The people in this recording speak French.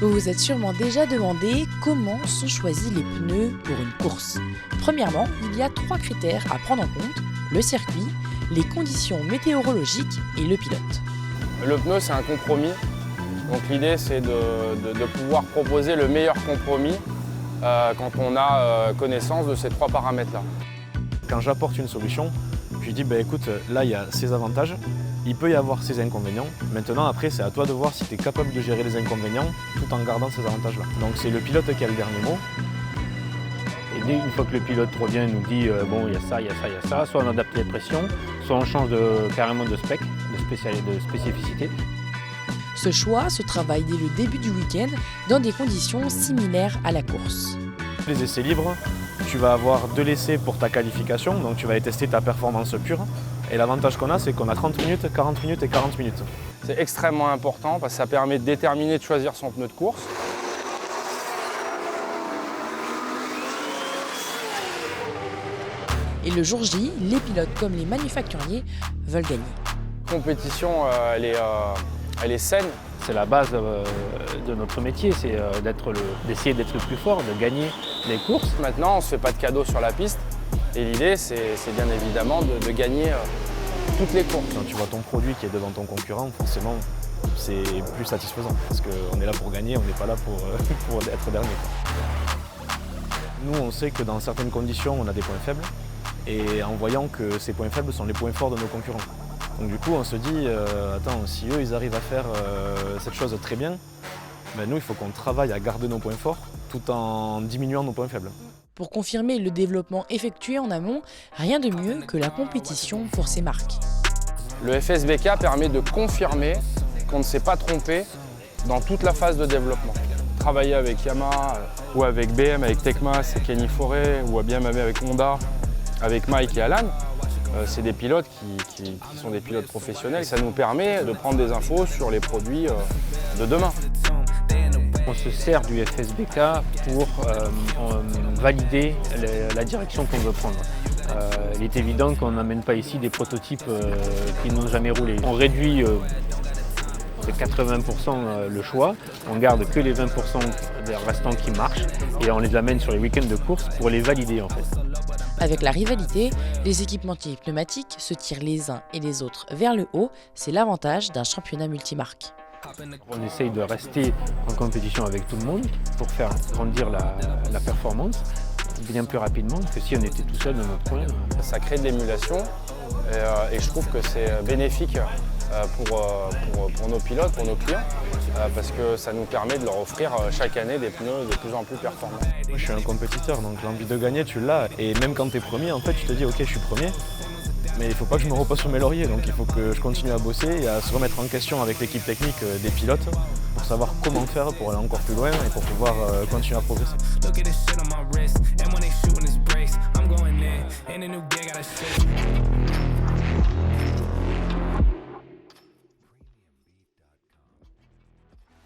Vous vous êtes sûrement déjà demandé comment sont choisis les pneus pour une course. Premièrement, il y a 3 critères à prendre en compte: le circuit, les conditions météorologiques et le pilote. Le pneu, c'est un compromis. Donc l'idée, c'est de pouvoir proposer le meilleur compromis quand on a connaissance de ces 3 paramètres-là. Quand j'apporte une solution, je lui dis écoute, là il y a ces avantages, il peut y avoir ces inconvénients. Maintenant, après, c'est à toi de voir si tu es capable de gérer les inconvénients tout en gardant ces avantages-là. Donc c'est le pilote qui a le dernier mot. Et une fois que le pilote revient et nous dit bon, il y a ça, il y a ça, il y a ça, soit on adapte les pressions, soit on change carrément de spec, de spécificité. Ce choix se travaille dès le début du week-end dans des conditions similaires à la course. Les essais libres, tu vas avoir 2 essais pour ta qualification, donc tu vas aller tester ta performance pure. Et l'avantage qu'on a, c'est qu'on a 30 minutes, 40 minutes et 40 minutes. C'est extrêmement important parce que ça permet de déterminer, de choisir son pneu de course. Et le jour J, les pilotes comme les manufacturiers veulent gagner. La compétition, elle est saine. C'est la base de notre métier, c'est d'essayer d'être le plus fort, de gagner les courses. Maintenant, on ne se fait pas de cadeaux sur la piste. Et l'idée, c'est bien évidemment de gagner toutes les courses. Quand tu vois ton produit qui est devant ton concurrent, forcément, c'est plus satisfaisant. Parce qu'on est là pour gagner, on n'est pas là pour être dernier. Nous, on sait que dans certaines conditions, on a des points faibles. Et en voyant que ces points faibles sont les points forts de nos concurrents. Donc du coup, on se dit, attends, si eux, ils arrivent à faire cette chose très bien, nous, il faut qu'on travaille à garder nos points forts tout en diminuant nos points faibles. Pour confirmer le développement effectué en amont, rien de mieux que la compétition pour ces marques. Le FSBK permet de confirmer qu'on ne s'est pas trompé dans toute la phase de développement. Travailler avec Yamaha ou avec BM, avec Tecmas, Kenny Forêt, ou bien même avec Honda, avec Mike et Alan, c'est des pilotes qui sont des pilotes professionnels. Ça nous permet de prendre des infos sur les produits de demain. On se sert du FSBK pour valider la direction qu'on veut prendre. Il est évident qu'on n'amène pas ici des prototypes qui n'ont jamais roulé. On réduit de 80% le choix, on garde que les 20% des restants qui marchent et on les amène sur les week-ends de course pour les valider en fait. Avec la rivalité, les équipementiers pneumatiques se tirent les uns et les autres vers le haut. C'est l'avantage d'un championnat multimarque. On essaye de rester en compétition avec tout le monde pour faire grandir la performance bien plus rapidement que si on était tout seul dans notre coin. Ça crée de l'émulation et je trouve que c'est bénéfique pour nos pilotes, pour nos clients, parce que ça nous permet de leur offrir chaque année des pneus de plus en plus performants. Moi, je suis un compétiteur, donc l'envie de gagner, tu l'as. Et même quand tu es premier, en fait, tu te dis, ok, je suis premier, mais il ne faut pas que je me repose sur mes lauriers. Donc il faut que je continue à bosser et à se remettre en question avec l'équipe technique des pilotes pour savoir comment faire pour aller encore plus loin et pour pouvoir continuer à progresser. Look at this shit on my wrist, and when they shooting this brace, I'm going in, and the new gear got a shit.